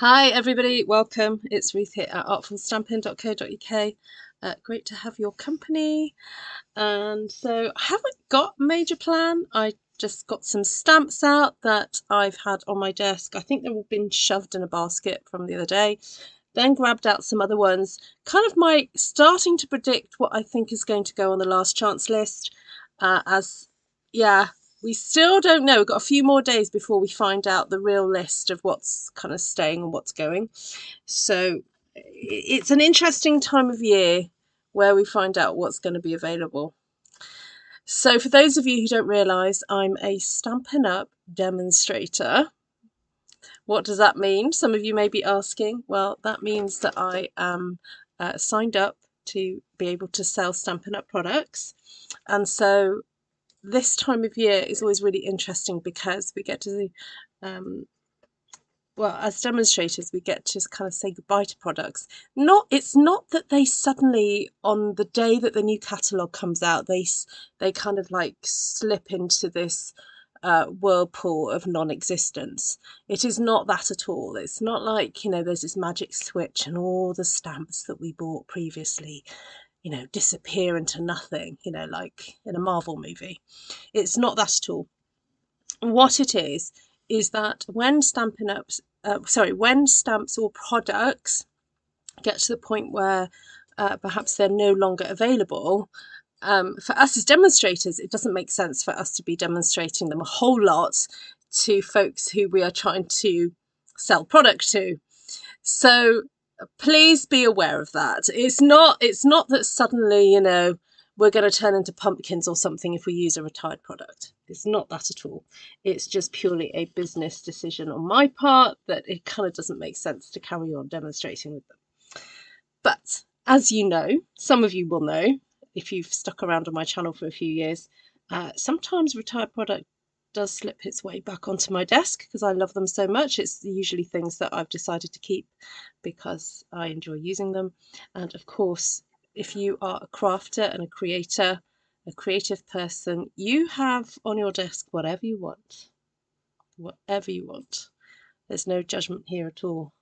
Hi everybody, welcome. It's Ruth here at artfulstampin.co.uk. Great to have your company. And so I haven't got a major plan. I just got some stamps out that I've had on my desk. I think they've all been shoved in a basket from the other day. Then grabbed out some other ones. Kind of starting to predict what I think is going to go on the last chance list. We still don't know. We've got a few more days before we find out the real list of what's kind of staying and what's going. So it's an interesting time of year where we find out what's going to be available. So for those of you who don't realise, I'm a Stampin Up demonstrator. What does that mean? Some of you may be asking. Well, that means that I am signed up to be able to sell Stampin Up products. And so this time of year is always really interesting because we get to, as demonstrators, we get to kind of say goodbye to products. It's not that they suddenly, on the day that the new catalogue comes out, they kind of like slip into this whirlpool of non-existence. It is not that at all. It's not like, there's this magic switch and all the stamps that we bought previously disappear into nothing, like in a Marvel movie. It's not that at all. What it is that when when stamps or products get to the point where perhaps they're no longer available, for us as demonstrators, it doesn't make sense for us to be demonstrating them a whole lot to folks who we are trying to sell product to. So please be aware of that. It's not that suddenly, we're going to turn into pumpkins or something if we use a retired product. It's not that at all. It's just purely a business decision on my part that it kind of doesn't make sense to carry on demonstrating with them. But as you know, some of you will know, if you've stuck around on my channel for a few years, sometimes retired product does slip its way back onto my desk because I love them so much. It's usually things that I've decided to keep because I enjoy using them. And of course, if you are a crafter and a creator, a creative person, you have on your desk whatever you want. Whatever you want. There's no judgment here at all.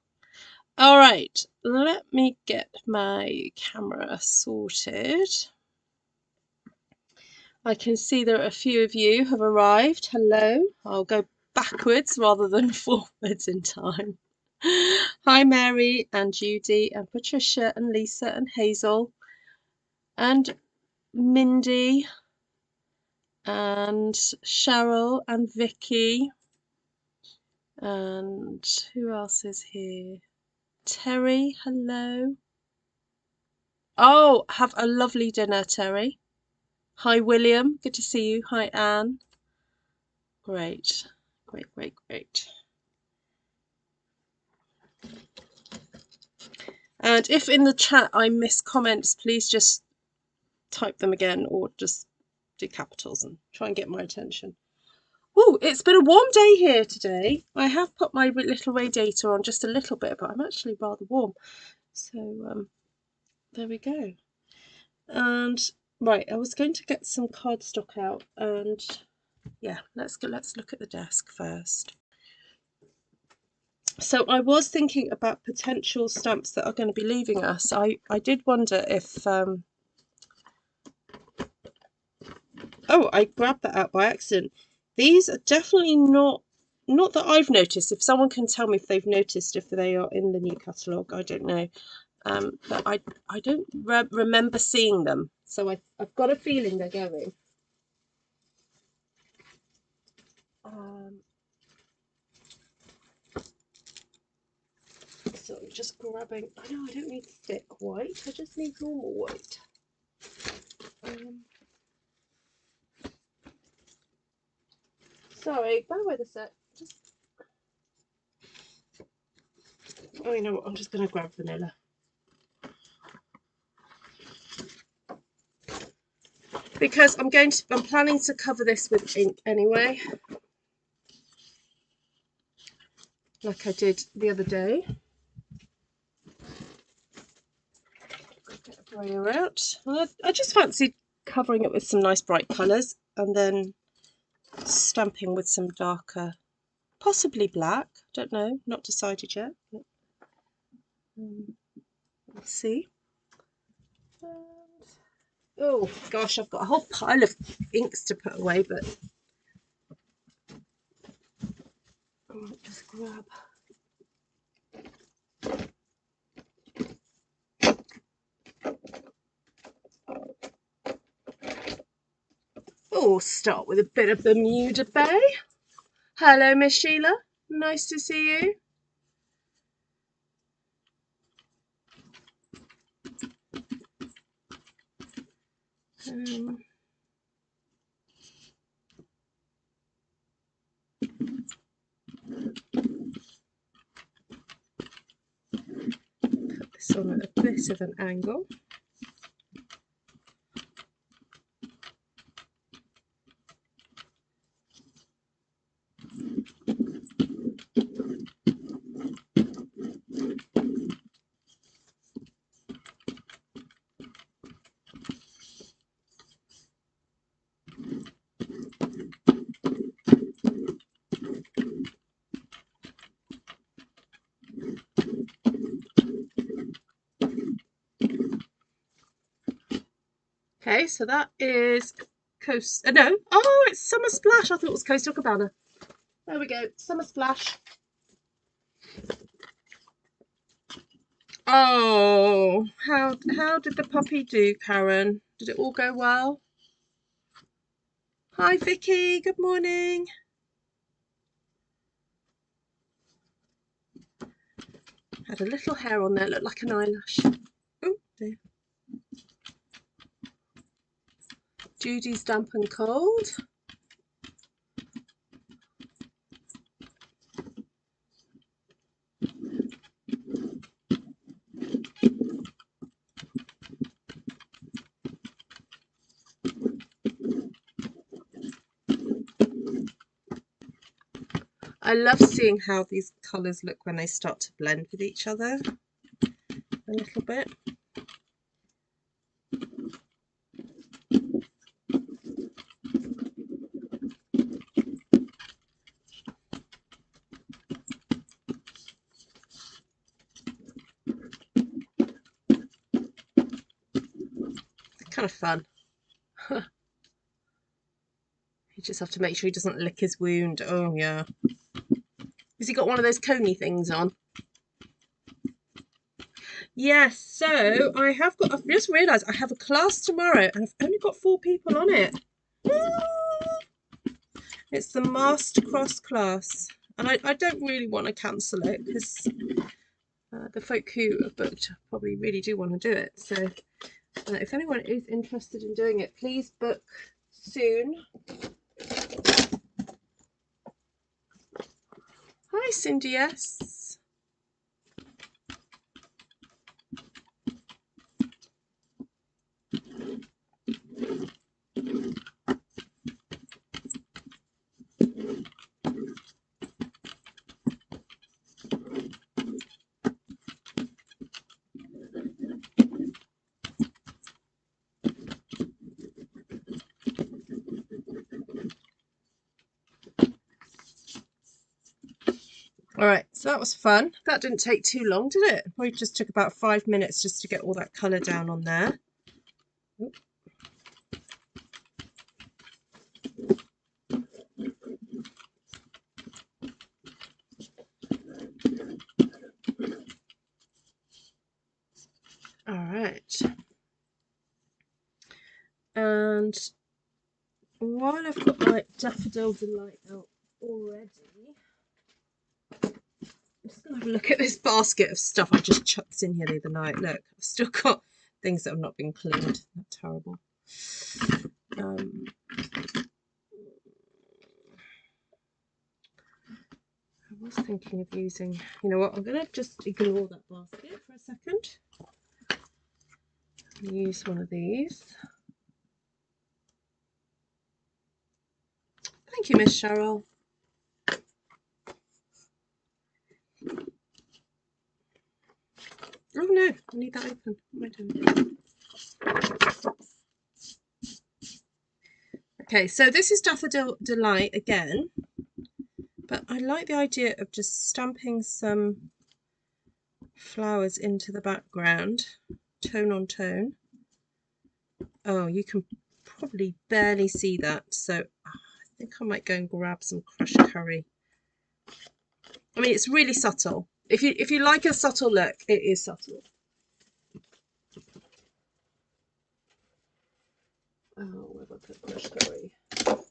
All right, let me get my camera sorted. I can see there are a few of you have arrived. Hello. I'll go backwards rather than forwards in time. Hi, Mary and Judy and Patricia and Lisa and Hazel and Mindy and Cheryl and Vicky. And who else is here? Terry, hello. Oh, have a lovely dinner, Terry. Hi, William. Good to see you. Hi, Anne. Great. Great, great, great. And if in the chat I miss comments, please just type them again or just do capitals and try and get my attention. Oh, it's been a warm day here today. I have put my little radiator on just a little bit, but I'm actually rather warm. So there we go. And right, I was going to get some cardstock out, and yeah, let's look at the desk first. So I was thinking about potential stamps that are going to be leaving us. I did wonder if oh, I grabbed that out by accident. These are definitely not that I've noticed. If someone can tell me if they've noticed if they are in the new catalogue, I don't know. But I don't remember seeing them, so I've got a feeling they're going. So I'm just grabbing. I know I don't need thick white. I just need normal white. Sorry, bear with a sec. Oh, you know what? I'm just going to grab vanilla. Because I'm planning to cover this with ink anyway, like I did the other day. Get a brayer out. I just fancied covering it with some nice bright colours and then stamping with some darker possibly black. Don't know, not decided yet. But, let's see. And, oh gosh, I've got a whole pile of inks to put away, but I might just grab. Oh, start with a bit of Bermuda Bay. Hello, Miss Sheila. Nice to see you. Put this on at a bit of an angle. Okay, so that is Coast. No, oh, it's Summer Splash. I thought it was Coastal Cabana. There we go, Summer Splash. Oh, how did the puppy do, Karen? Did it all go well? Hi, Vicky. Good morning. Had a little hair on there, looked like an eyelash. Oh dear. Judy's damp and cold. I love seeing how these colours look when they start to blend with each other a little bit. Kind of fun. You just have to make sure he doesn't lick his wound. Oh yeah. Has he got one of those coney things on? Yes, so I've just realised I have a class tomorrow and I've only got 4 people on it. It's the Master Cross class, and I don't really want to cancel it because the folk who have booked probably really do want to do it. So if anyone is interested in doing it, please book soon. Hi, Cindy S. All right, so that was fun. That didn't take too long, did it? We just took about 5 minutes just to get all that colour down on there. Oop. All right. And while I've got my Daffodil Delight out already, I'm just going to have a look at this basket of stuff I just chucked in here the other night. Look, I've still got things that have not been cleaned. That's terrible. I was thinking of using, you know what, I'm going to just ignore that basket for a second. Use one of these. Thank you, Miss Cheryl. Oh no, I need that open. What am I doing? Okay, so this is Daffodil Delight again. But I like the idea of just stamping some flowers into the background, tone on tone. Oh, you can probably barely see that, so I think I might go and grab some crushed curry. I mean, it's really subtle. If you like a subtle look, it is subtle. Oh, where have I put crushed curry? Oh.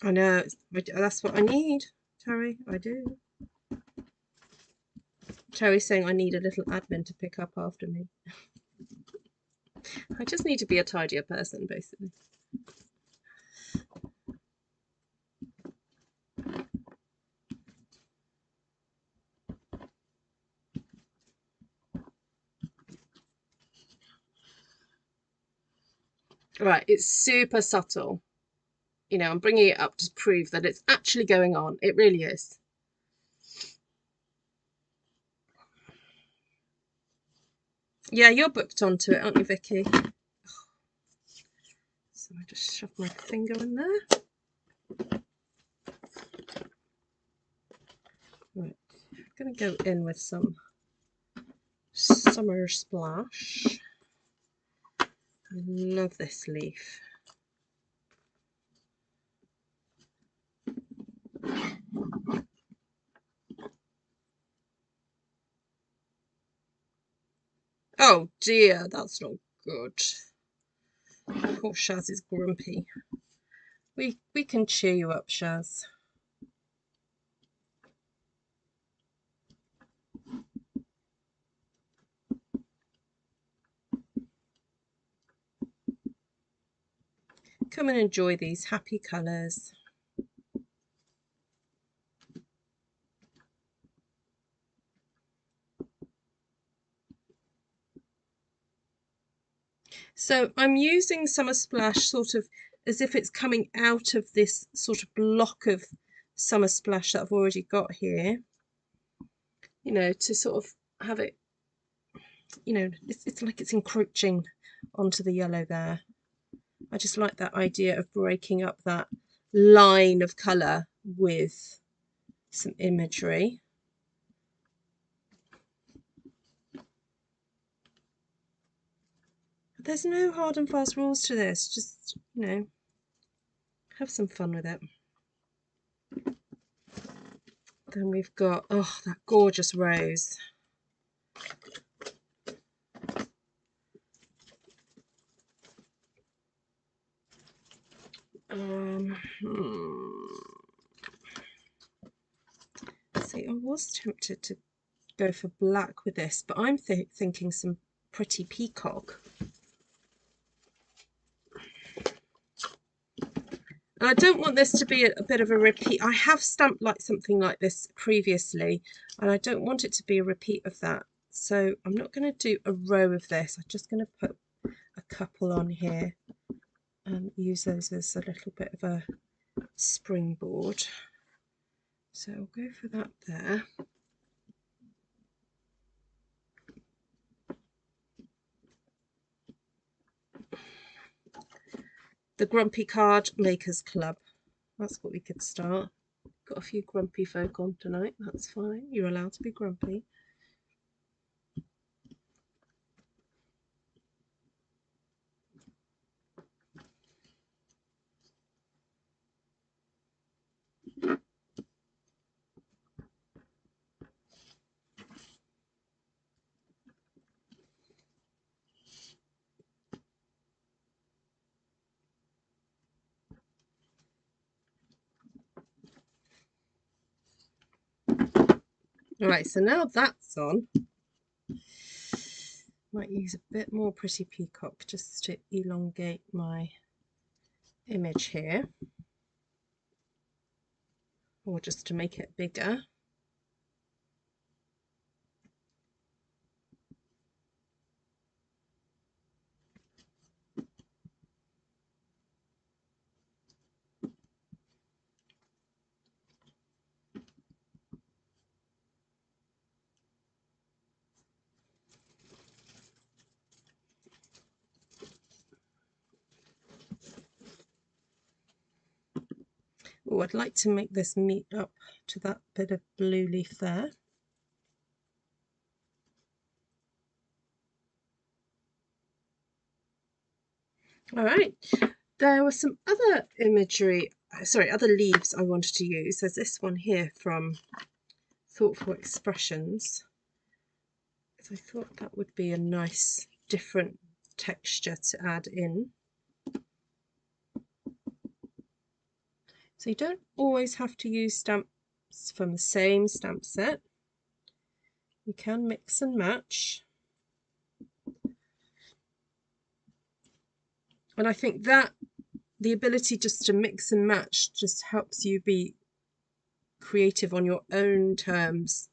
I know, that's what I need, Terry. I do. Terry's saying I need a little admin to pick up after me. I just need to be a tidier person, basically. Right, it's super subtle. You know, I'm bringing it up to prove that it's actually going on. It really is. Yeah, you're booked onto it, aren't you, Vicky? So I just shove my finger in there. Right, I'm going to go in with some Summer Splash. I love this leaf. Oh dear, that's not good. Poor Shaz is grumpy. We can cheer you up, Shaz. Come and enjoy these happy colours. So I'm using Summer Splash sort of as if it's coming out of this sort of block of Summer Splash that I've already got here, you know, to sort of have it, you know, it's like it's encroaching onto the yellow there. I just like that idea of breaking up that line of colour with some imagery. But there's no hard and fast rules to this, just, you know, have some fun with it. Then we've got, oh, that gorgeous rose. See, I was tempted to go for black with this, but I'm thinking some pretty peacock. And I don't want this to be a bit of a repeat. I have stamped like something like this previously, and I don't want it to be a repeat of that. So I'm not going to do a row of this. I'm just going to put a couple on here and use those as a little bit of a springboard. So I'll go for that there. The Grumpy Card Makers Club. That's what we could start. Got a few grumpy folk on tonight. That's fine. You're allowed to be grumpy. Alright, so now that's on, might use a bit more Pretty Peacock just to elongate my image here, or just to make it bigger. Oh, I'd like to make this meet up to that bit of blue leaf there. All right, there were some other imagery, sorry, other leaves I wanted to use. There's this one here from Thoughtful Expressions. So I thought that would be a nice different texture to add in. So you don't always have to use stamps from the same stamp set. You can mix and match. And I think that the ability just to mix and match just helps you be creative on your own terms.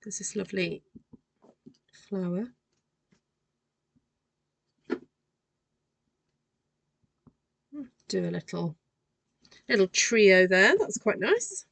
There's this lovely flower. Do a little trio there. That's quite nice.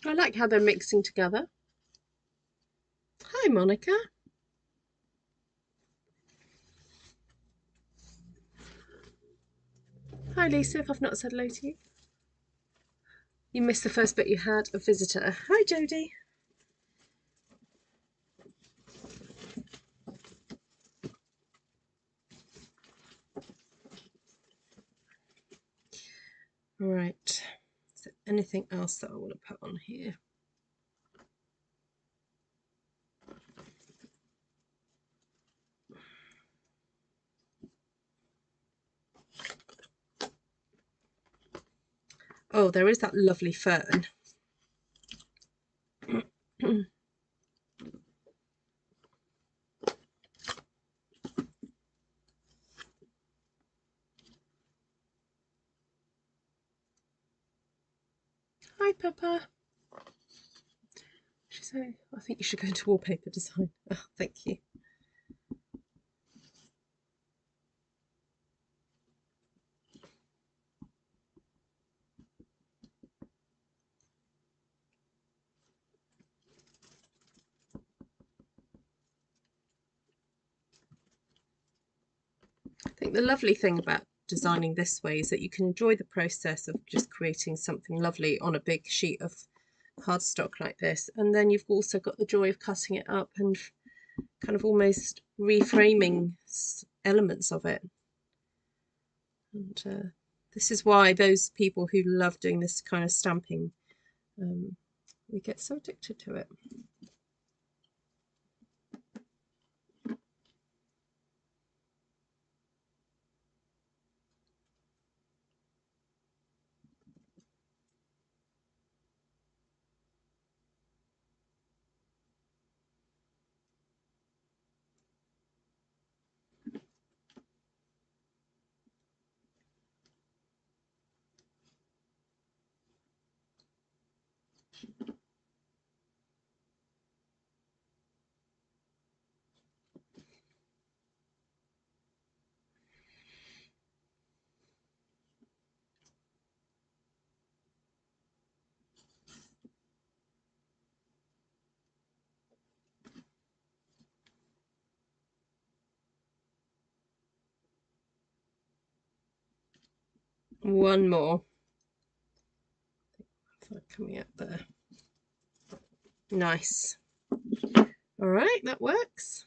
I like how they're mixing together. Hi, Monica. Hi, Lisa, if I've not said hello to you. You missed the first bit, you had a visitor. Hi, Jodie. Right, is there anything else that I want to put on here? Oh, there is that lovely fern. Hi, Peppa. She's saying, I think you should go into wallpaper design. Oh, thank you. I think the lovely thing about designing this way is that you can enjoy the process of just creating something lovely on a big sheet of cardstock like this, and then you've also got the joy of cutting it up and kind of almost reframing elements of it. And this is why those people who love doing this kind of stamping, we get so addicted to it. One more. Coming up there. Nice. All right, that works.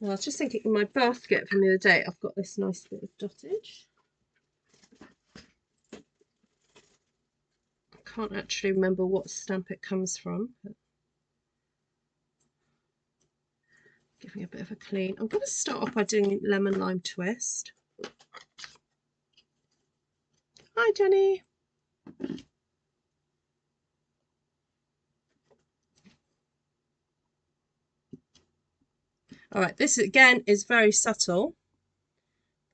I was just thinking in my basket from the other day, I've got this nice bit of dottage. I can't actually remember what stamp it comes from, but giving a bit of a clean. I'm going to start off by doing lemon lime twist. Hi Jenny. All right, this again is very subtle,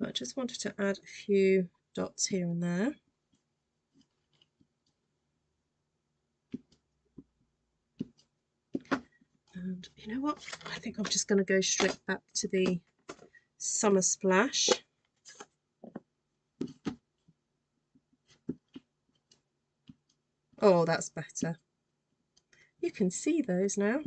but I just wanted to add a few dots here and there. And you know what? I think I'm just going to go straight back to the summer splash. Oh, that's better. You can see those now.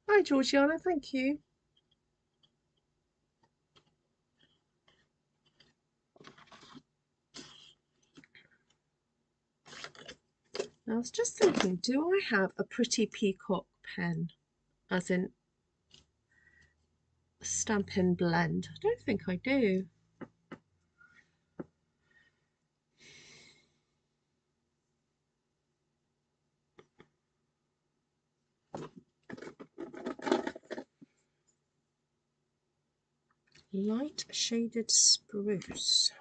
Hi Georgiana, thank you. I was just thinking, do I have a pretty peacock pen, as in a Stampin' blend? I don't think I do. Light shaded spruce.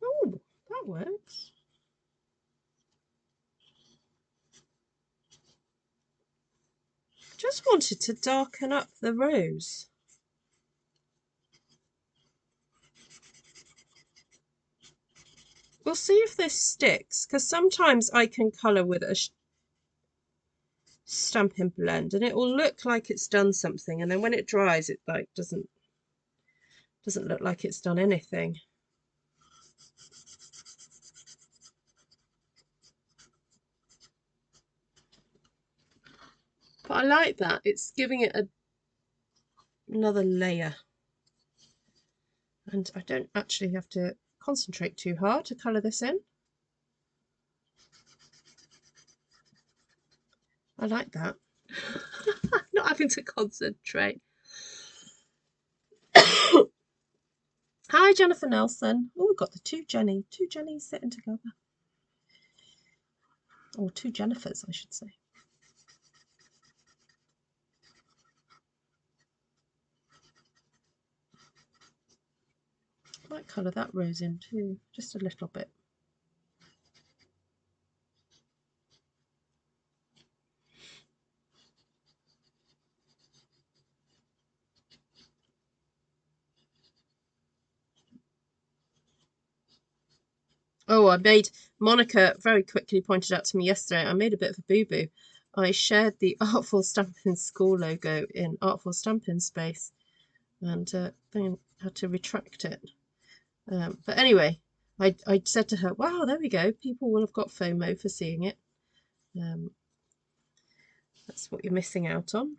Oh, that works. Just wanted to darken up the rose. We'll see if this sticks, because sometimes I can colour with a Stampin' blend and it will look like it's done something, and then when it dries it like doesn't look like it's done anything. But I like that. It's giving it another layer. And I don't actually have to concentrate too hard to colour this in. I like that. Not having to concentrate. Hi, Jennifer Nelson. Oh, we've got the two Jennies sitting together. Or two Jennifers, I should say. I might colour that rose in too, just a little bit. Oh, Monica very quickly pointed out to me yesterday, I made a bit of a boo-boo. I shared the Artful Stampin school logo in Artful Stampin space and then had to retract it. But anyway, I said to her, wow, there we go. People will have got FOMO for seeing it. That's what you're missing out on.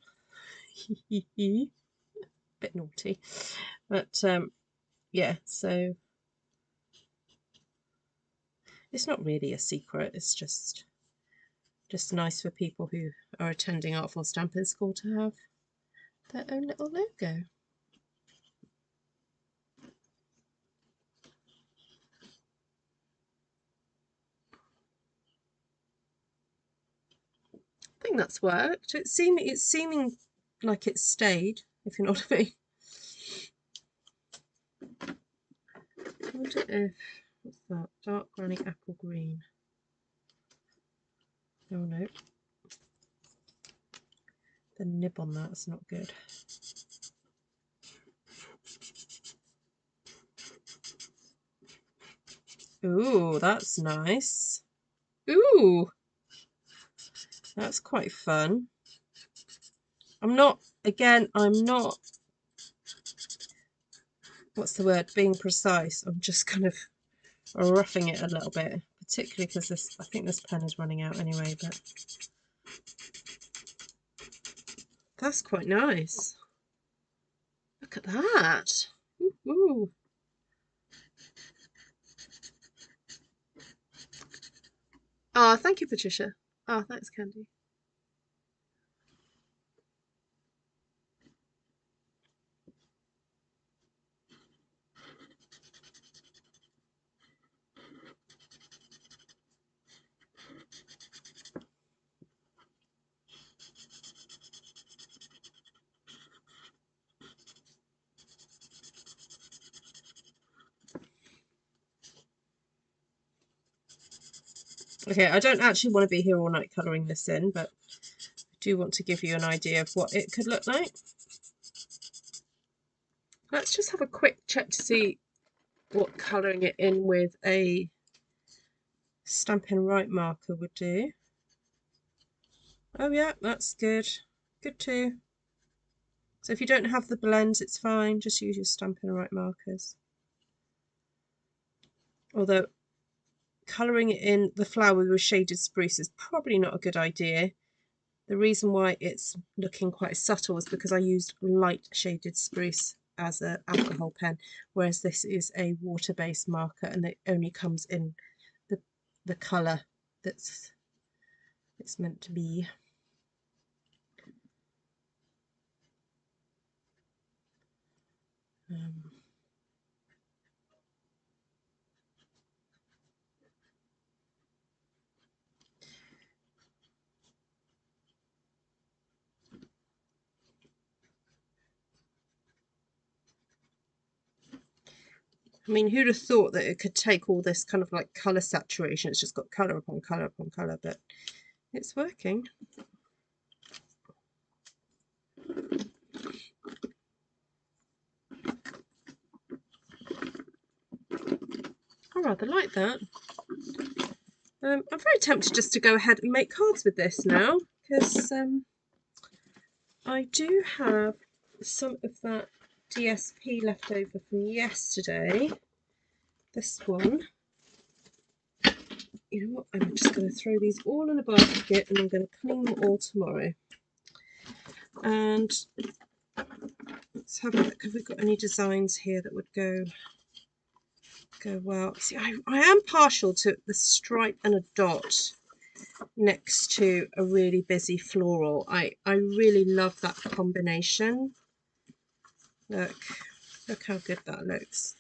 Bit naughty. But yeah, so it's not really a secret. It's just nice for people who are attending Artful Stampin School to have their own little logo. I think that's worked. It's seeming like it stayed, if you know what I mean. I wonder if, what's that? Dark granny apple green. Oh no. The nib on that's not good. Ooh, that's nice. Ooh, that's quite fun. I'm not, what's the word, being precise. I'm just kind of roughing it a little bit, particularly because I think this pen is running out anyway, but that's quite nice. Look at that. Ooh. Oh, thank you, Patricia. Oh, thanks, Candy. Okay, I don't actually want to be here all night colouring this in, but I do want to give you an idea of what it could look like. Let's just have a quick check to see what colouring it in with a Stampin' Right marker would do. Oh yeah, that's good. Good too. So if you don't have the blends, it's fine. Just use your Stampin' Right markers. Although colouring it in the flower with shaded spruce is probably not a good idea. The reason why it's looking quite subtle is because I used light shaded spruce as an alcohol pen, whereas this is a water-based marker and it only comes in the colour that's it's meant to be. I mean, who'd have thought that it could take all this kind of like colour saturation? It's just got colour upon colour upon colour, but it's working. I rather like that. I'm very tempted just to go ahead and make cards with this now, because I do have some of that DSP left over from yesterday. This one. You know what? I'm just going to throw these all in a basket and I'm going to clean them all tomorrow. And let's have a look. Have we got any designs here that would go well? See, I am partial to the stripe and a dot next to a really busy floral. I really love that combination. Look how good that looks.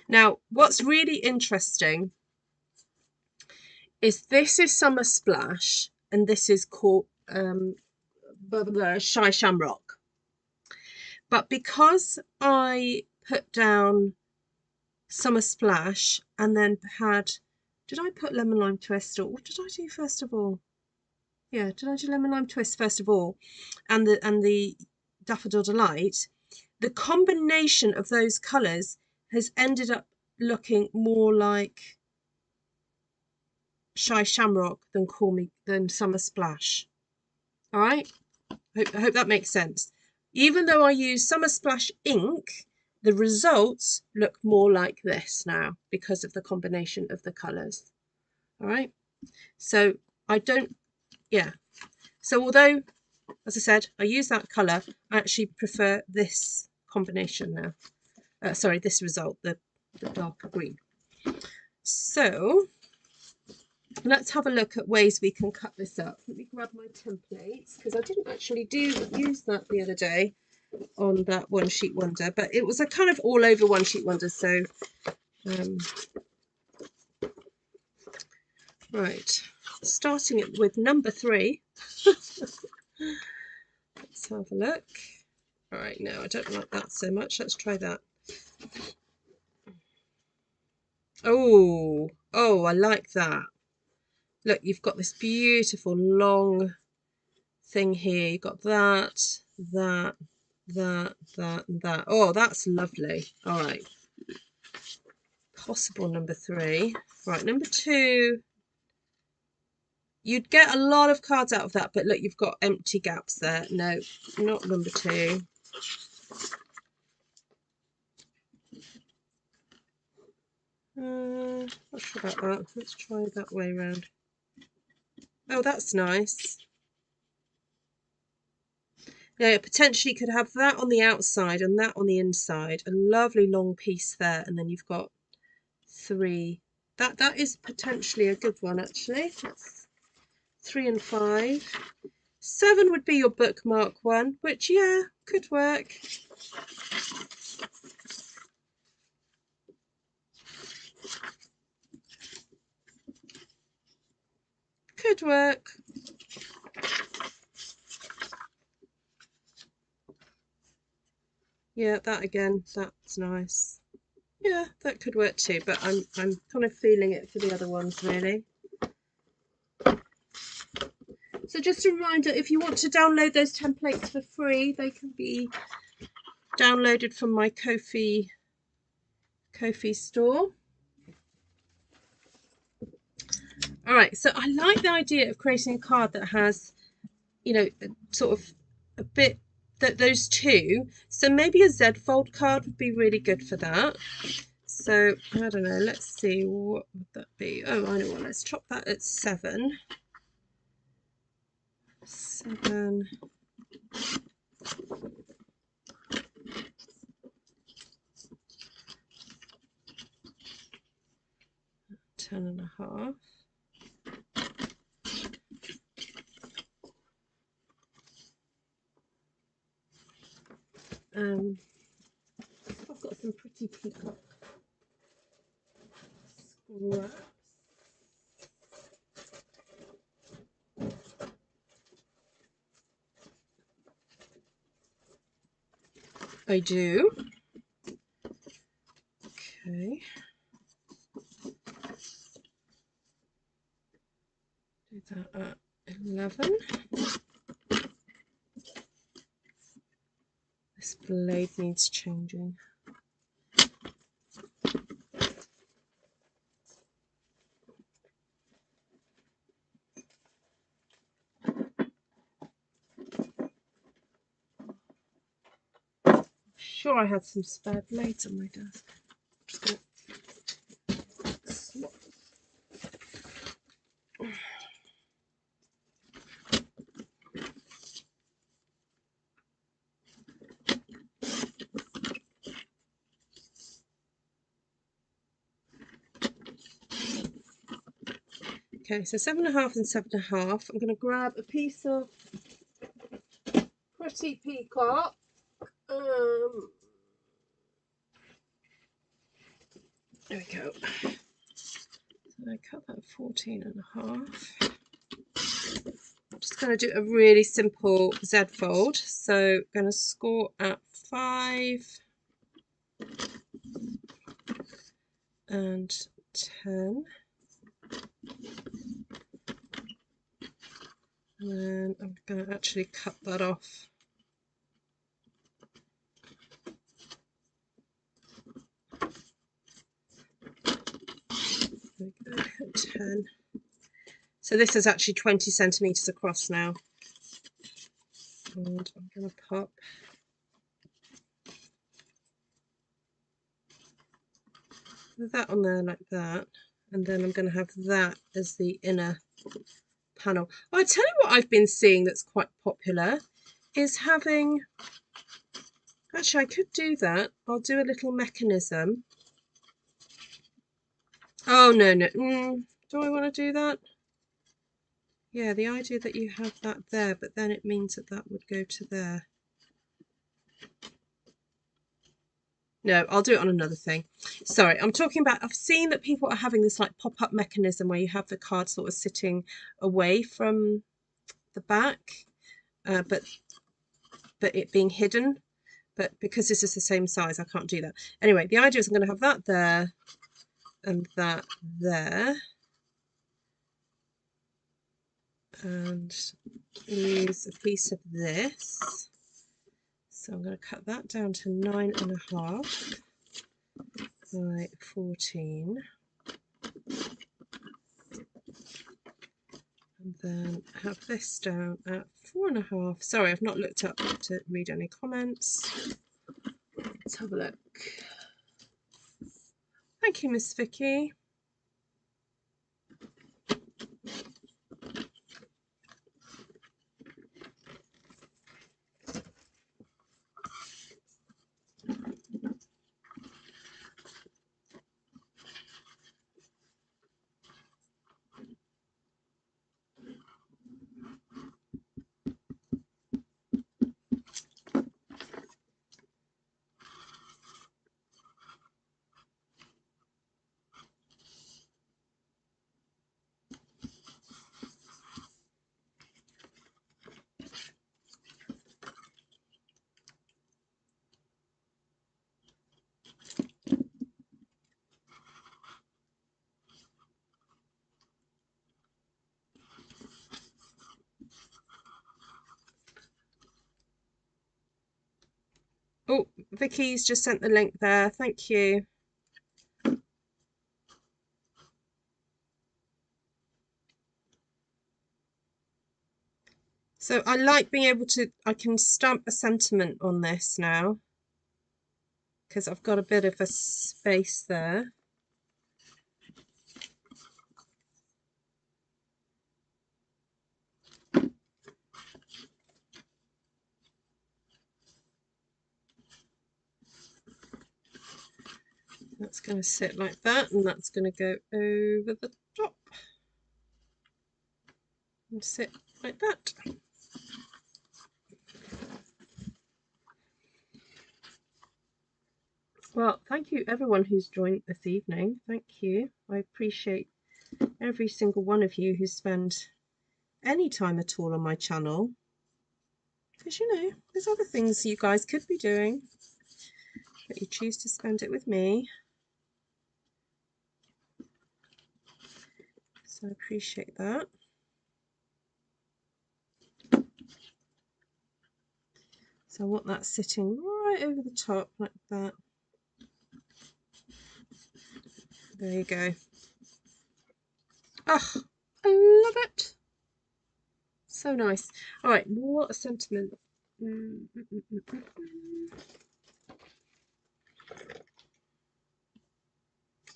Now, what's really interesting is this is Summer Splash and this is called Shy Shamrock. But because I put down Summer Splash and then did I put Lemon Lime Twist, or what did I do first of all? Yeah, did I do Lemon Lime Twist first of all? And the Daffodil Delight. The combination of those colours has ended up looking more like Shy Shamrock than Summer Splash. All right, I hope that makes sense. Even though I use Summer Splash ink, the results look more like this now because of the combination of the colours. All right, so so although, as I said, I use that colour, I actually prefer this combination now. Sorry, this result, the darker green. So let's have a look at ways we can cut this up. Let me grab my templates, because I didn't actually use that the other day on that One Sheet Wonder, but it was a kind of all over One Sheet Wonder, so Right, starting it with number 3. Let's have a look. All right, no, I don't like that so much. Let's try that. Oh, I like that. Look, you've got this beautiful long thing here. You've got that, that, that, and that. Oh, that's lovely. All right. Possible number 3. Right, number 2. You'd get a lot of cards out of that, but look, you've got empty gaps there. No, not number 2. Not sure about that. Let's try that way around. Oh, that's nice. Yeah, potentially could have that on the outside and that on the inside. A lovely long piece there, and then you've got 3. That is potentially a good one, actually. That's 3 and 5. 7 would be your bookmark one, which, yeah, could work. Could work. Yeah, that again, that's nice. Yeah, that could work too, but I'm kind of feeling it for the other ones, really. So just a reminder, if you want to download those templates for free, they can be downloaded from my Ko-fi store. All right, so I like the idea of creating a card that has, you know, sort of a bit that those 2. So maybe a Z fold card would be really good for that. So I don't know, let's see, what would that be? Oh, I know what, let's chop that at 7. 7. 10.5. I've got some pretty Peacock scraps. I do. Okay. Do that at 11. This blade needs changing. Sure, I had some spare blades on my desk. Just gonna swap. Okay, so 7.5 and 7.5. I'm going to grab a piece of pretty Peacock. There we go. So I cut that 14.5. I'm just going to do a really simple Z fold. So I'm going to score at 5 and 10. And then I'm going to actually cut that off. There we go, 10. So this is actually 20 centimeters across now. And I'm going to pop that on there like that. And then I'm going to have that as the inner panel. Oh, I tell you what I've been seeing that's quite popular is having, actually I could do that. I'll do a little mechanism. Oh, no. Do I want to do that? Yeah, the idea that you have that there, but then it means that that would go to there. No, I'll do it on another thing. Sorry, I'm talking about, I've seen that people are having this like pop-up mechanism where you have the card sort of sitting away from the back, but it being hidden. But because this is the same size, I can't do that. Anyway, the idea is I'm going to have that there and that there. And use a piece of this. So I'm going to cut that down to 9.5 by 14. And then have this down at 4.5. Sorry, I've not looked up to read any comments. Let's have a look. Thank you, Miss Vicky. Oh, Vicky's just sent the link there. Thank you. So I like being able to, I can stamp a sentiment on this now because I've got a bit of a space there. That's going to sit like that, and that's going to go over the top and sit like that. Well, thank you everyone who's joined this evening. Thank you. I appreciate every single one of you who spend any time at all on my channel, because you know there's other things you guys could be doing, but you choose to spend it with me. So I appreciate that. So I want that sitting right over the top like that. There you go. Oh, I love it. So nice. All right, what a sentiment.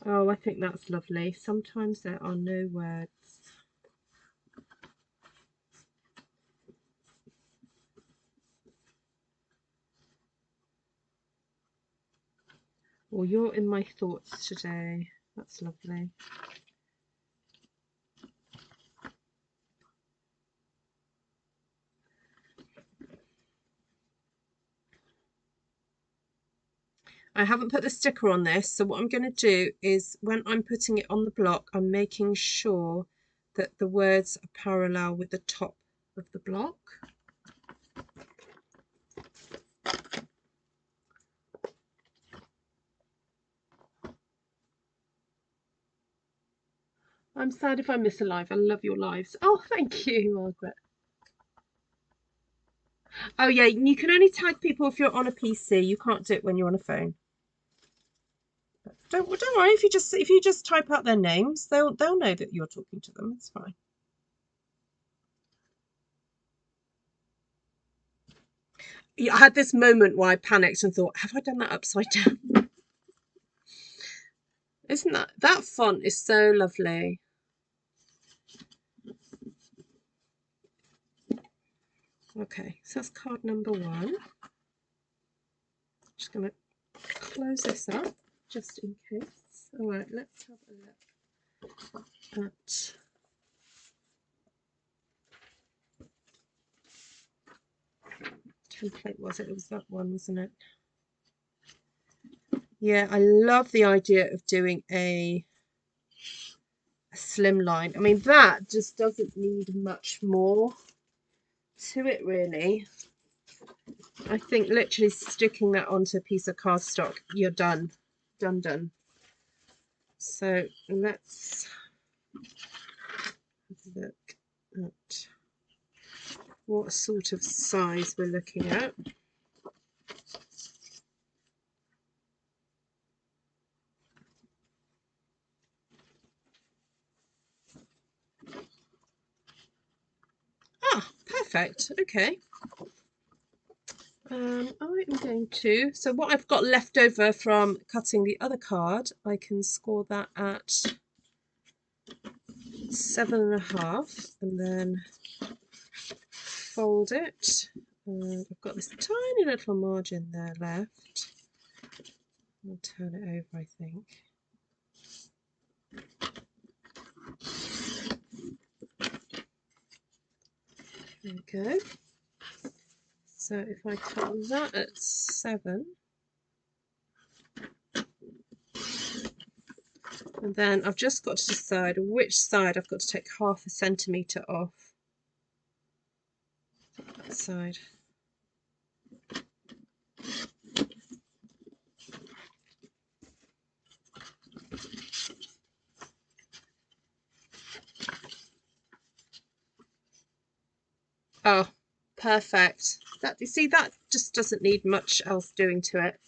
Oh, I think that's lovely. Sometimes there are no words. Well, you're in my thoughts today. That's lovely. I haven't put the sticker on this, so what I'm going to do is when I'm putting it on the block, I'm making sure that the words are parallel with the top of the block. I'm sad if I miss a live. I love your lives. Oh, thank you, Margaret. Oh yeah, you can only tag people if you're on a PC. You can't do it when you're on a phone. Don't worry if you just type out their names, they'll know that you're talking to them. It's fine. Yeah, I had this moment where I panicked and thought, have I done that upside down? Isn't that font is so lovely. Okay, so that's card number 1. Just gonna close this up just in case. All right, let's have a look at template. Was it? It was that one, wasn't it? Yeah, I love the idea of doing a slim line. I mean, that just doesn't need much more to it, really. I think literally sticking that onto a piece of cardstock, you're done. Done. So let's look at what sort of size we're looking at. Ah, perfect. Okay. I'm going to, so what I've got left over from cutting the other card, I can score that at 7.5 and then fold it. I've got this tiny little margin there left. I'll turn it over, I think. There we go. So if I cut that at 7, and then I've just got to decide which side I've got to take 0.5 centimetre off. That side. Oh, perfect. That, you see, that just doesn't need much else doing to it.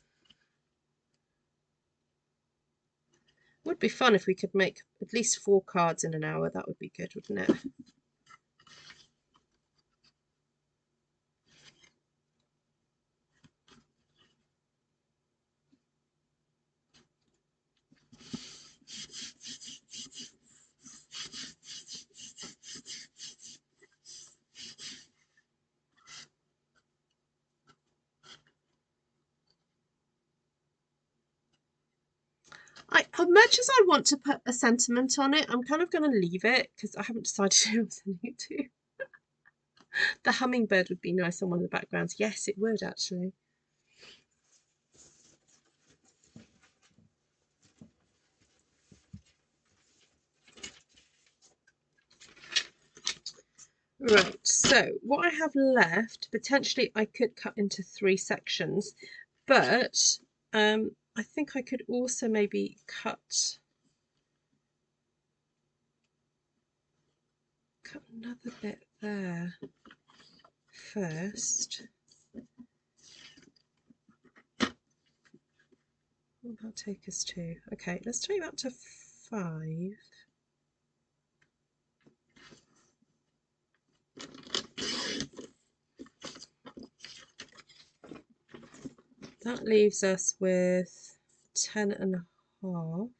Would be fun if we could make at least 4 cards in an hour. That would be good, wouldn't it? As much as I want to put a sentiment on it, I'm kind of going to leave it because I haven't decided who I'm sending it to. The hummingbird would be nice on one of the backgrounds. Yes, it would actually. Right, so what I have left, potentially I could cut into 3 sections, but I think I could also maybe cut another bit there first. What will that take us to? Okay, let's take that to 5. That leaves us with 10.5.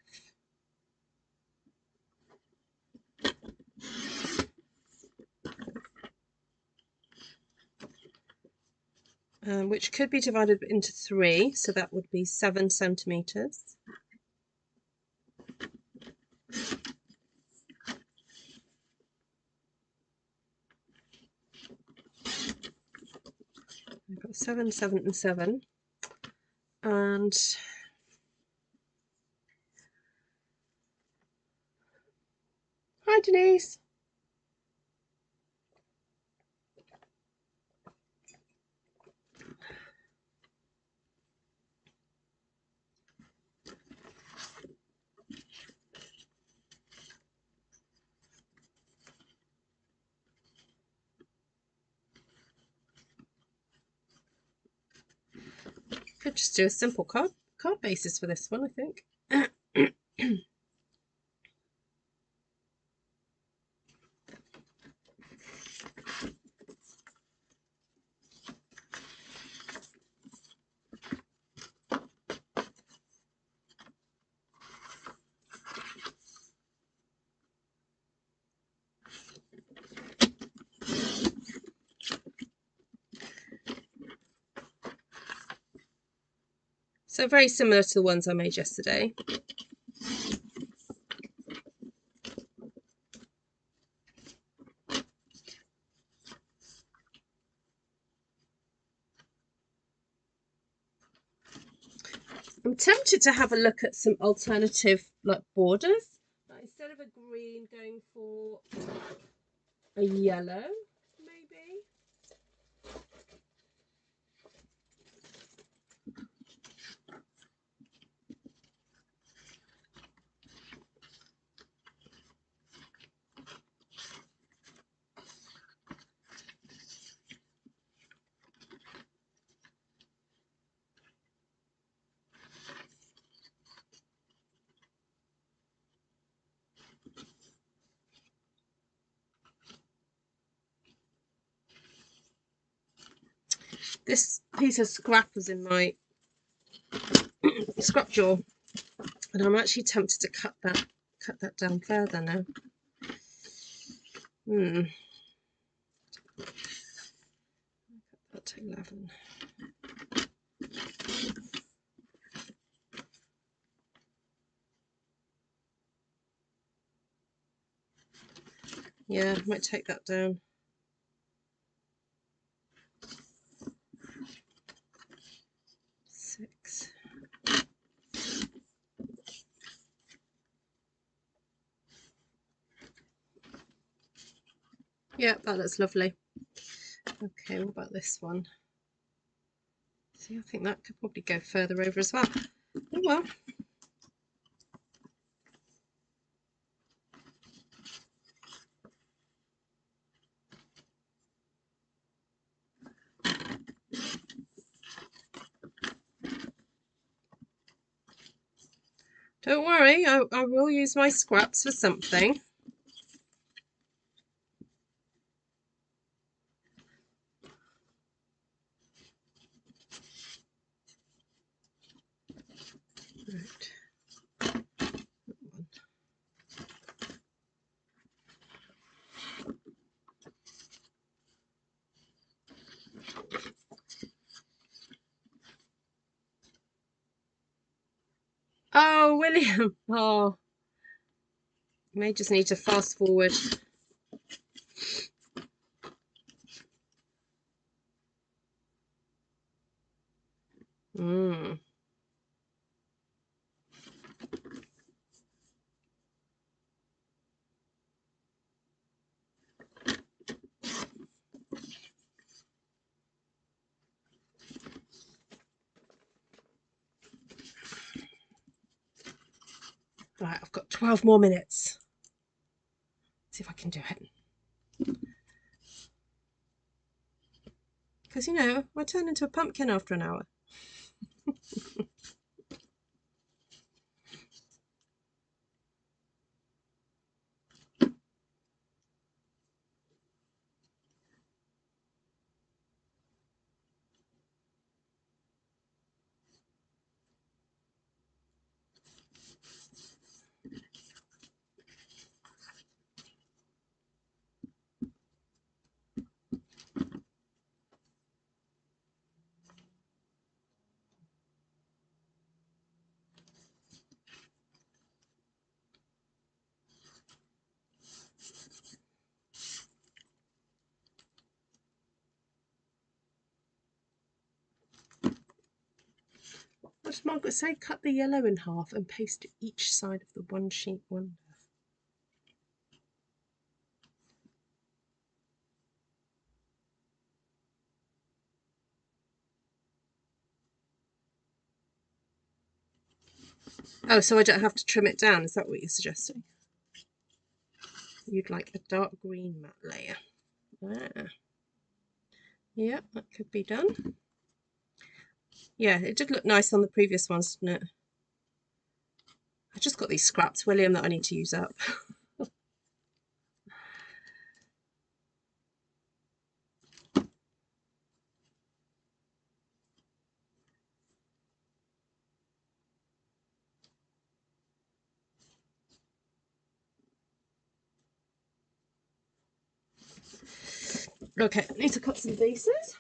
Which could be divided into 3, so that would be 7 centimetres. I've got 7, 7 and 7. And hi Denise. Could just do a simple card basis for this one, I think. So very similar to the ones I made yesterday. I'm tempted to have a look at some alternative like borders. Like instead of a green, going for a yellow, maybe. This piece of scrap was in my scrap drawer, and I'm actually tempted to cut that down further now. Cut that to 11. Yeah, I might take that down. Yeah, that looks lovely. Okay, what about this one? See, I think that could probably go further over as well. Oh well. Don't worry, I will use my scraps for something. Right. Oh, William. Oh, you may just need to fast forward. Right, I've got 12 more minutes. Let's see if I can do it. Because, you know, I turn into a pumpkin after an hour. What does Margaret say? Cut the yellow in half and paste each side of the one sheet wonder. Oh, so I don't have to trim it down. Is that what you're suggesting? You'd like a dark green matte layer. Ah. Yeah, that could be done. Yeah, it did look nice on the previous ones, didn't it? I just got these scraps, William, that I need to use up. Okay, I need to cut some bases.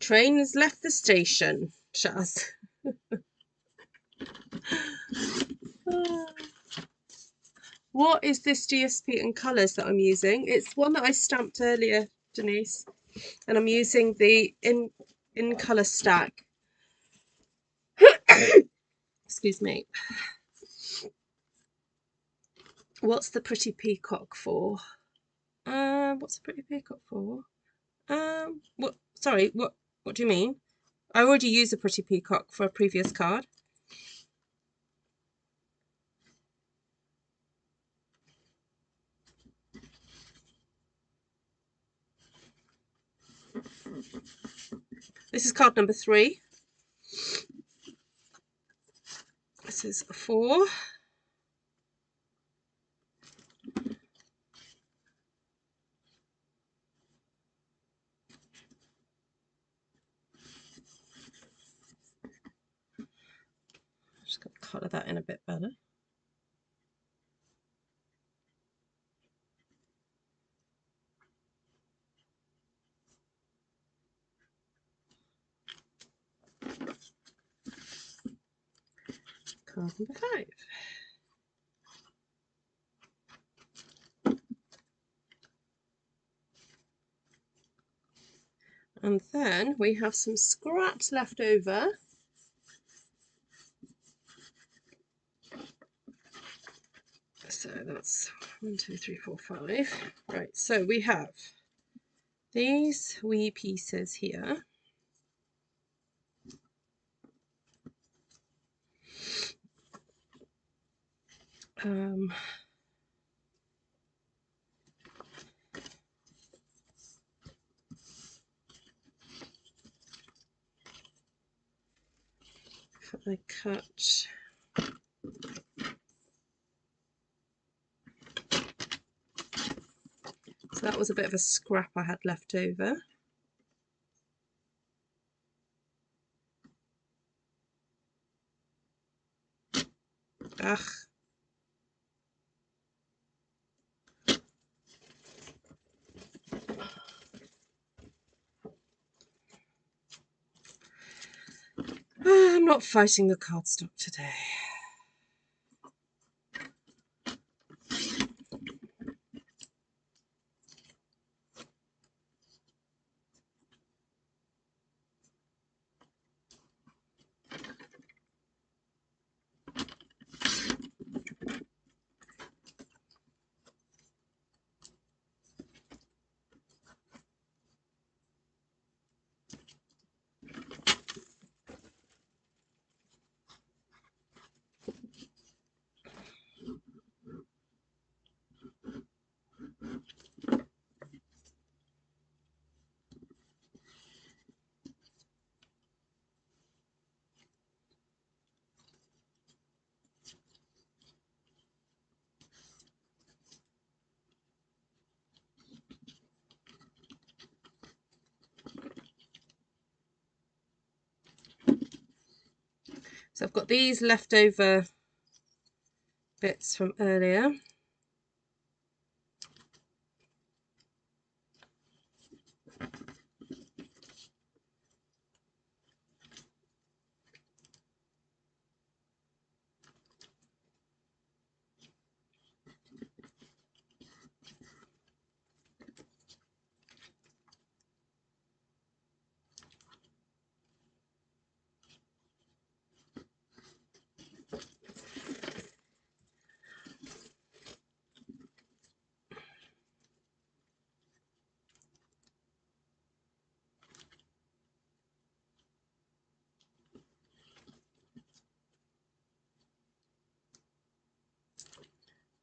train has left the station, Shaz. What is this GSP in colours that I'm using? It's one that I stamped earlier, Denise, and I'm using the in colour stack. Excuse me. What's the pretty peacock for? What's the pretty peacock for? What? Sorry, what do you mean? I already used a pretty peacock for a previous card. This is card number 3. This is 4. Just got to colour that in a bit better. Card number 5. And then we have some scraps left over. So that's 1, 2, 3, 4, 5. Right, so we have these wee pieces here. I cut so that was a bit of a scrap I had left over. Ugh. I'm not fighting the cardstock today. So I've got these leftover bits from earlier.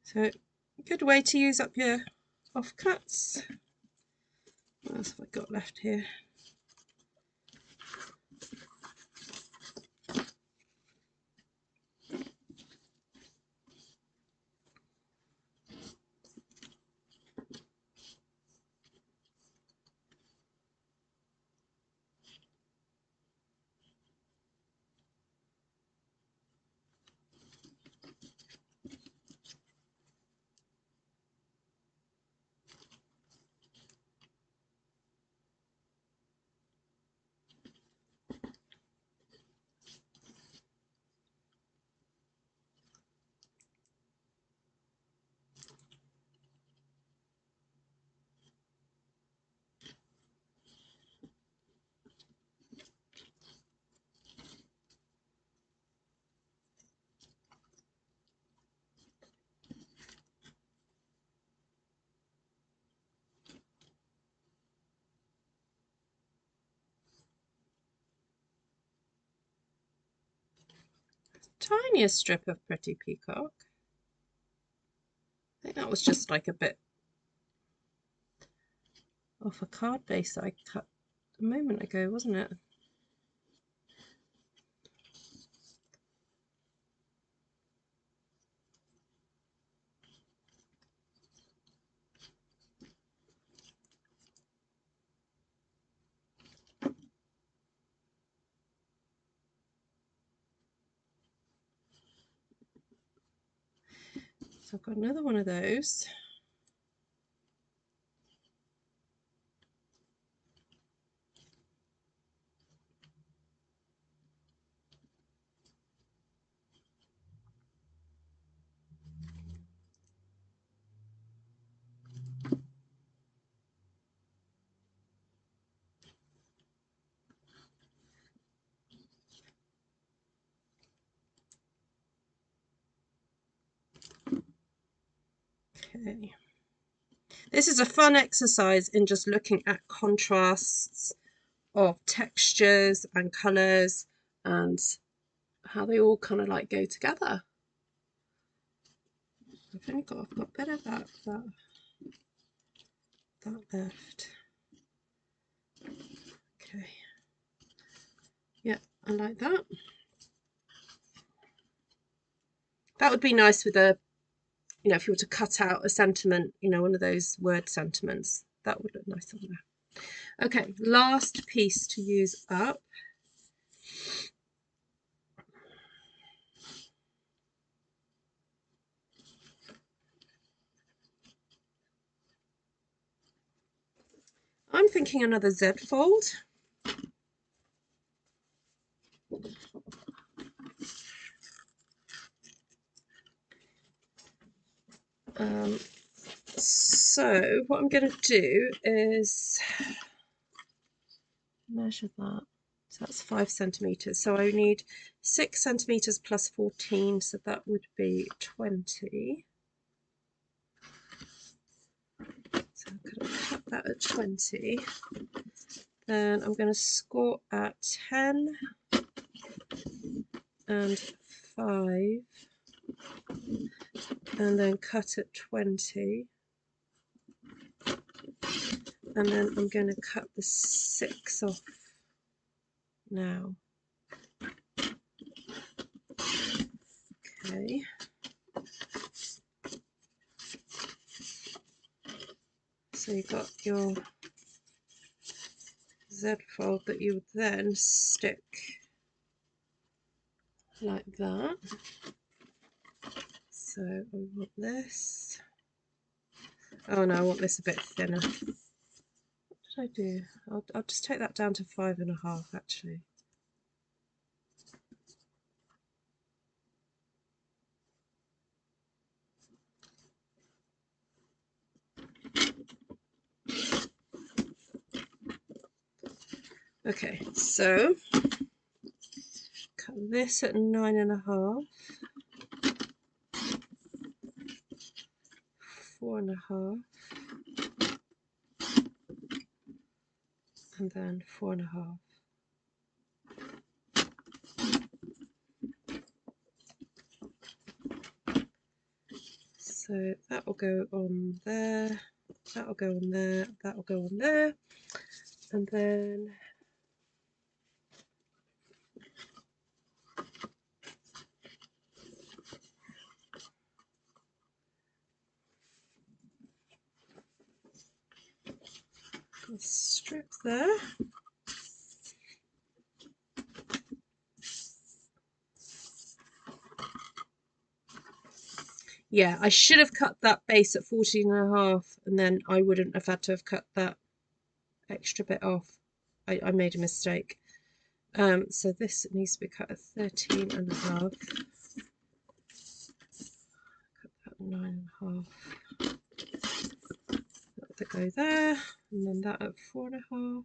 So, good way to use up your offcuts. What else have I got left here? tiniest strip of Pretty Peacock. I think that was just like a bit off a card base that I cut a moment ago, wasn't it? So I've got another one of those. Okay. This is a fun exercise in just looking at contrasts of textures and colours and how they all kind of like go together. I've got a bit of that left. Okay. Yeah, I like that. That would be nice with a, you know, if you were to cut out a sentiment, you know, one of those word sentiments, that would look nice on there. Okay, last piece to use up. I'm thinking another Z fold. So what I'm going to do is measure that. So that's 5 centimeters. So I need 6 centimeters plus 14. So that would be 20. So I'm going to cut that at 20. Then I'm going to score at 10 and 5. And then cut at 20. And then I'm going to cut the 6 off now. Okay. So you've got your Z fold that you would then stick like that. So I want this. Oh no, I want this a bit thinner. What did I do? I'll just take that down to 5.5 actually. Okay, so cut this at 9.5, 4.5, and then 4.5. So that will go on there, that will go on there, that will go on there, and then a strip there. Yeah, I should have cut that base at 14.5 and then I wouldn't have had to have cut that extra bit off. I made a mistake. So this needs to be cut at 13.5. Cut that 9.5. That go there, and then that at 4.5.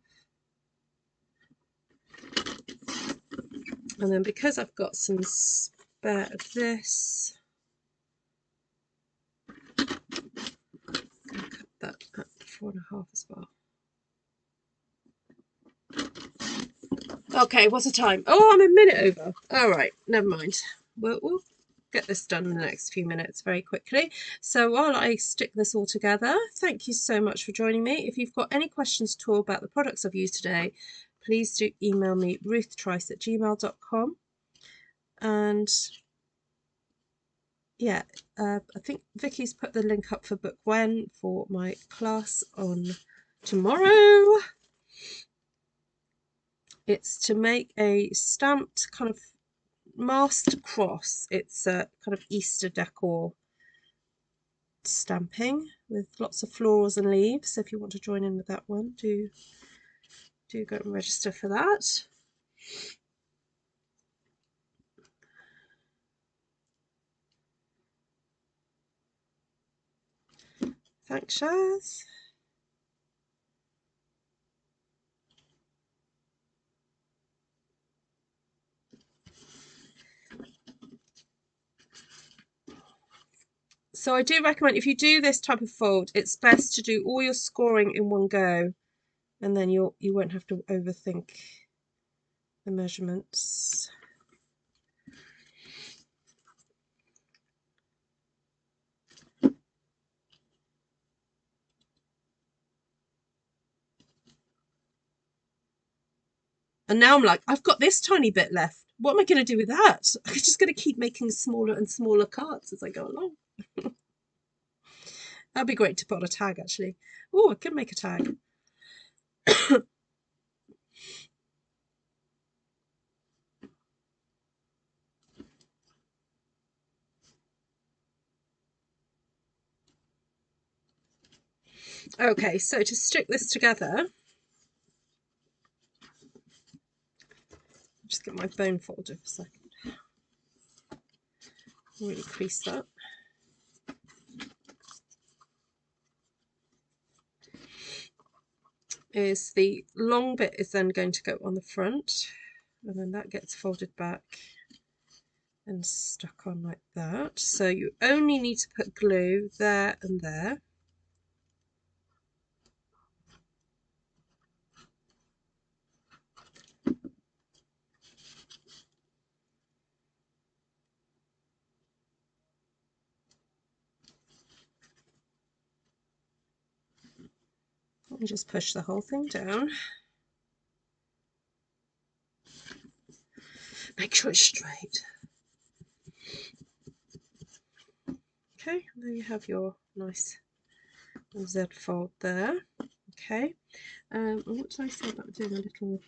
And then because I've got some spare of this, I'm going to cut that at 4.5 as well. Okay, what's the time? Oh, I'm a minute over. All right, never mind. we'll get this done in the next few minutes very quickly. So while I stick this all together, thank you so much for joining me. If you've got any questions at all about the products I've used today, please do email me ruthtrice@gmail.com. And yeah, I think Vicky's put the link up for Book When for my class on tomorrow. It's to make a stamped kind of masked cross. It's a kind of Easter decor stamping with lots of florals and leaves. So if you want to join in with that one, do go and register for that. Thanks, Shaz. So I do recommend, if you do this type of fold, it's best to do all your scoring in one go, and then you won't have to overthink the measurements. And now I'm like, I've got this tiny bit left. What am I going to do with that? I'm just going to keep making smaller and smaller cards as I go along. That'd be great to put on a tag, actually. Oh, I could make a tag. Okay, so to stick this together, just get my bone folder for a second. Really crease that. Is the long bit is then going to go on the front, and then that gets folded back and stuck on like that. So you only need to put glue there and there. And just push the whole thing down. Make sure it's straight. Okay, there you have your nice Z fold there. Okay, what did I say about doing a little?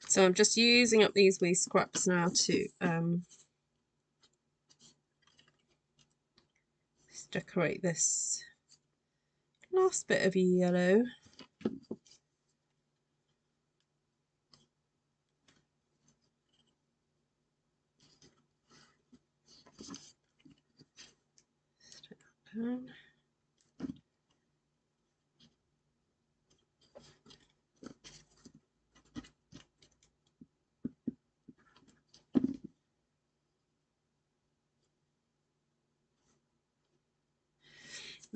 So I'm just using up these wee scraps now to decorate this last bit of yellow. Stick that down.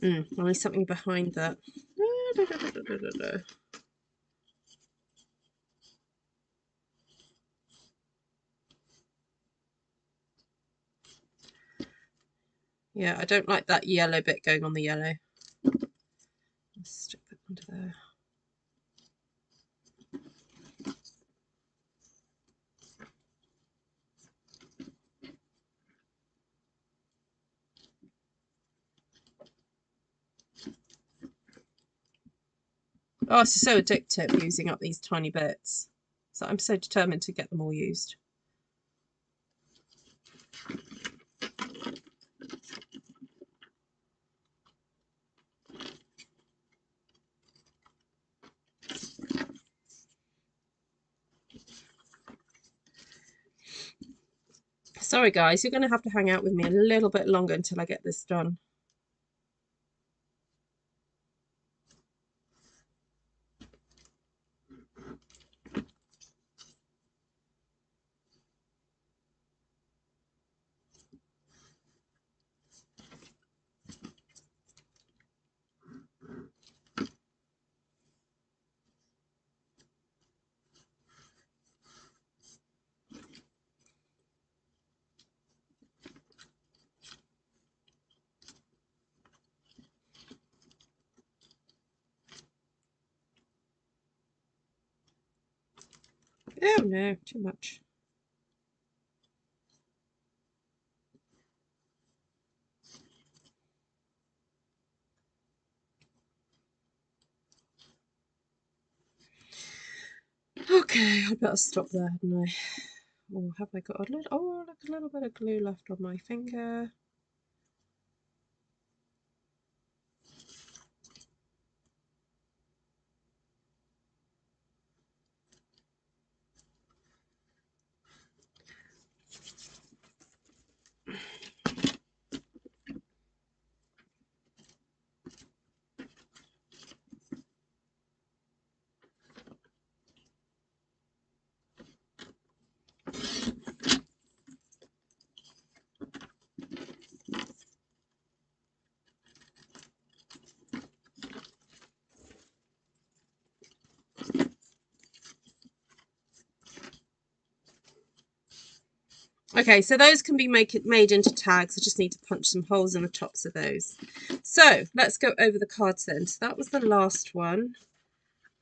I need something behind that. Yeah, I don't like that yellow bit going on the yellow. Let's stick that under there. Oh, it's so addictive using up these tiny bits. So I'm so determined to get them all used. Sorry guys, you're going to have to hang out with me a little bit longer until I get this done. Oh no, too much. Okay, I better stop there, hadn't I? Or have I got a little, oh, look, a little bit of glue left on my finger. Okay, so those can be made into tags. I just need to punch some holes in the tops of those. So let's go over the cards then. So that was the last one.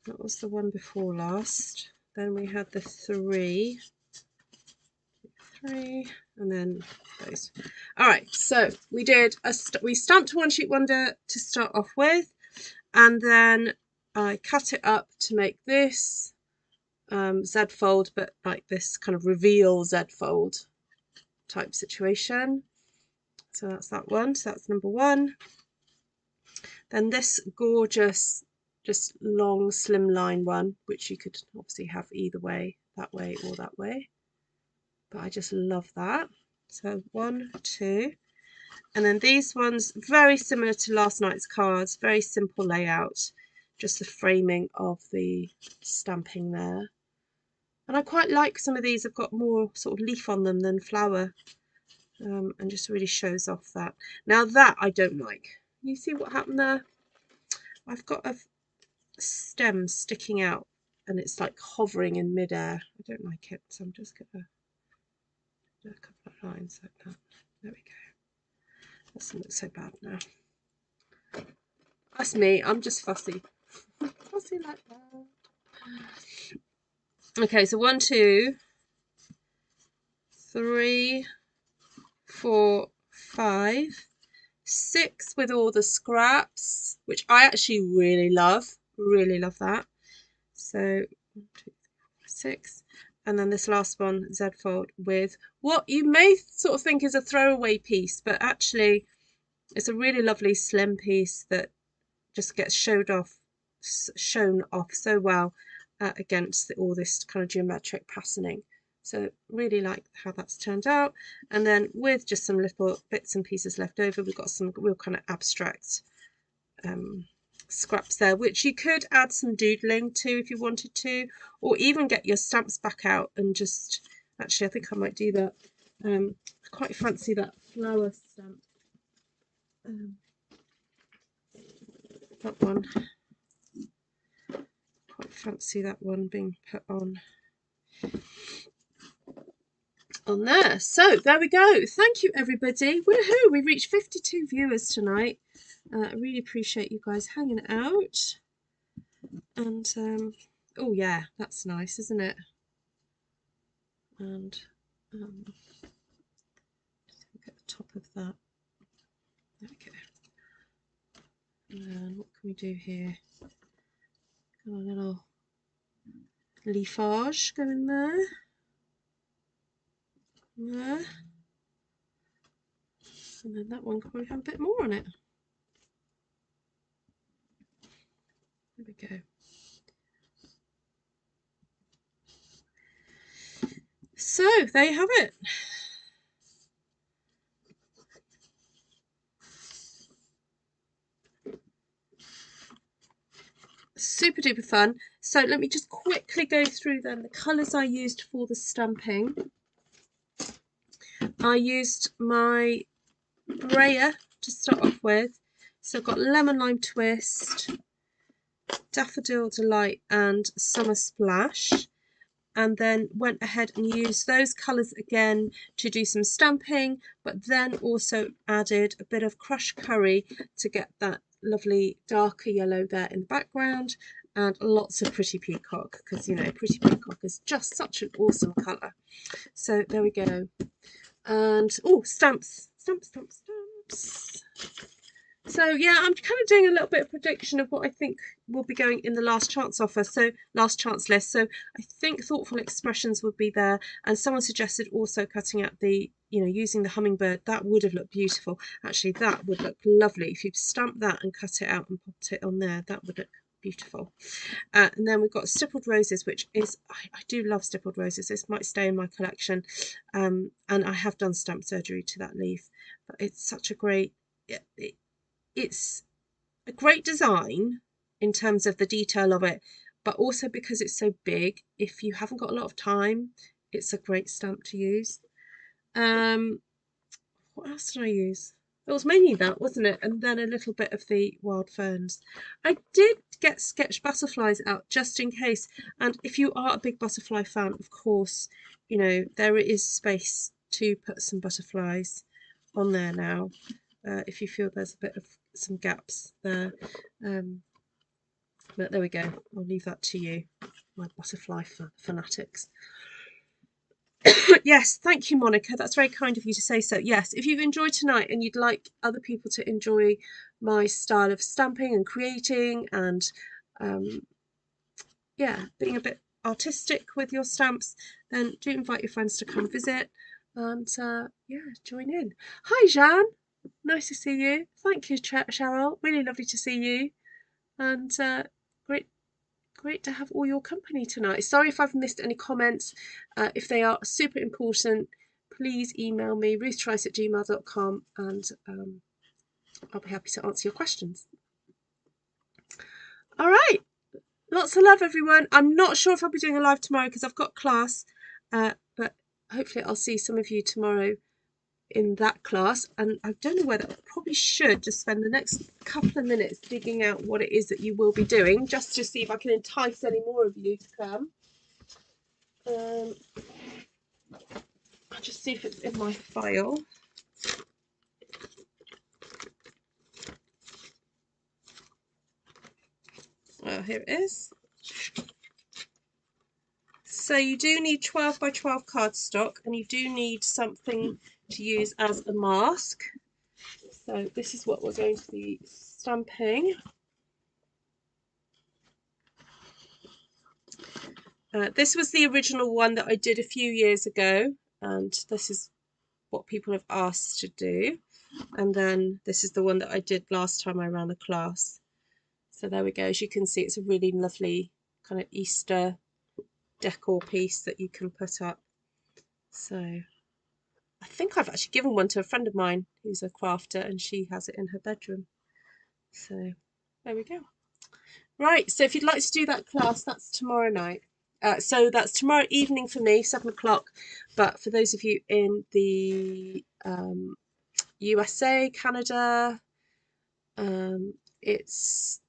That was the one before last. Then we had the three, and then those. All right, so we did we stamped one sheet wonder to start off with, and then I cut it up to make this Z fold, but like this kind of reveal Z fold type situation. So that's that one. So that's number one. Then this gorgeous, just long slimline one, which you could obviously have either way, that way or that way. But I just love that. So 1, 2. And then these ones, very similar to last night's cards, very simple layout, just the framing of the stamping there. And I quite like some of these have got more sort of leaf on them than flower. And just really shows off that. Now that I don't like. You see what happened there? I've got a stem sticking out and it's like hovering in midair. I don't like it, so I'm just gonna do a couple of lines like that. There we go. Doesn't look so bad now. That's me. I'm just fussy. Fussy like that. Okay, so 1, 2, 3, 4, 5, 6 with all the scraps, which I actually really love that. So 1, 2, 3, 4, 6, and then this last one, Z fold, with what you may sort of think is a throwaway piece, but actually it's a really lovely slim piece that just gets shown off so well against all this kind of geometric patterning. So really like how that's turned out. And then with just some little bits and pieces left over, we've got some real kind of abstract scraps there, which you could add some doodling to if you wanted to, or even get your stamps back out and just, actually I think I might do that. I quite fancy that flower stamp. That one. Quite fancy that one being put on. on there. So there we go. Thank you, everybody. Woohoo! We reached 52 viewers tonight. I really appreciate you guys hanging out. And oh yeah, that's nice, isn't it? And just look at the top of that. There we go. And then what can we do here? Got a little leafage going there. There. And then that one can probably have a bit more on it. There we go. So there you have it. Super duper fun. So let me just quickly go through then the colours I used for the stamping. I used my brayer to start off with. So I've got Lemon Lime Twist, Daffodil Delight and Summer Splash, and then went ahead and used those colours again to do some stamping, but then also added a bit of crushed curry to get that lovely darker yellow there in the background, and lots of Pretty Peacock, because you know Pretty Peacock is just such an awesome colour. So there we go. And oh, stamps. So yeah, I'm kind of doing a little bit of prediction of what I think will be going in the last chance offer, so last chance list. So I think Thoughtful Expressions would be there, and someone suggested also cutting out the, you know, using the hummingbird. That would have looked beautiful. Actually, that would look lovely if you stamped that and cut it out and popped it on there. That would look beautiful. And then we've got Stippled Roses, which is, I do love Stippled Roses. This might stay in my collection, and I have done stamp surgery to that leaf, but it's such a great, it's a great design in terms of the detail of it, but also because it's so big, if you haven't got a lot of time, it's a great stamp to use. What else did I use? It was mainly that, wasn't it? And then a little bit of the wild ferns. I did get sketch butterflies out just in case, and if you are a big butterfly fan, of course, you know, there is space to put some butterflies on there now, if you feel there's a bit of some gaps there. But there we go. I'll leave that to you, my butterfly fanatics. Yes, thank you, Monica. That's very kind of you to say so. Yes, if you've enjoyed tonight and you'd like other people to enjoy my style of stamping and creating and yeah, being a bit artistic with your stamps, then do invite your friends to come visit and yeah, join in. Hi, Jeanne. Nice to see you. Thank you, Cheryl. Really lovely to see you. And great to have all your company tonight. Sorry if I've missed any comments. If they are super important, please email me, ruthtrice@gmail.com, and I'll be happy to answer your questions. All right. Lots of love, everyone. I'm not sure if I'll be doing a live tomorrow because I've got class, but hopefully I'll see some of you tomorrow in that class. And I don't know whether I probably should just spend the next couple of minutes digging out what it is that you will be doing, just to see if I can entice any more of you to come. I'll just see if it's in my file. Here it is. So you do need 12 by 12 cardstock, and you do need something to use as a mask. So this is what we're going to be stamping. This was the original one that I did a few years ago, and this is what people have asked to do. And then this is the one that I did last time I ran the class. So there we go. As you can see, it's a really lovely kind of Easter decor piece that you can put up. So I think I've actually given one to a friend of mine who's a crafter, and she has it in her bedroom. So there we go. Right, so if you'd like to do that class, that's tomorrow night. So that's tomorrow evening for me, 7 o'clock. But for those of you in the USA, Canada, it's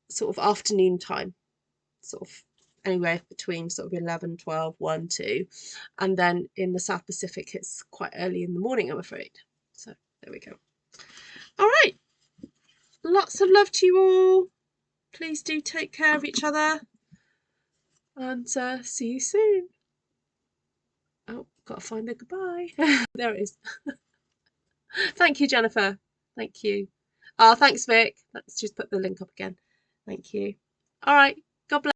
sort of afternoon time, sort of anywhere between sort of 11, 12, 1, 2. And then in the South Pacific, it's quite early in the morning, I'm afraid. So there we go. All right. Lots of love to you all. Please do take care of each other. And see you soon. Oh, got to find the goodbye. There it is. Thank you, Jennifer. Thank you. Oh, thanks, Vic. Let's just put the link up again. Thank you. All right. God bless.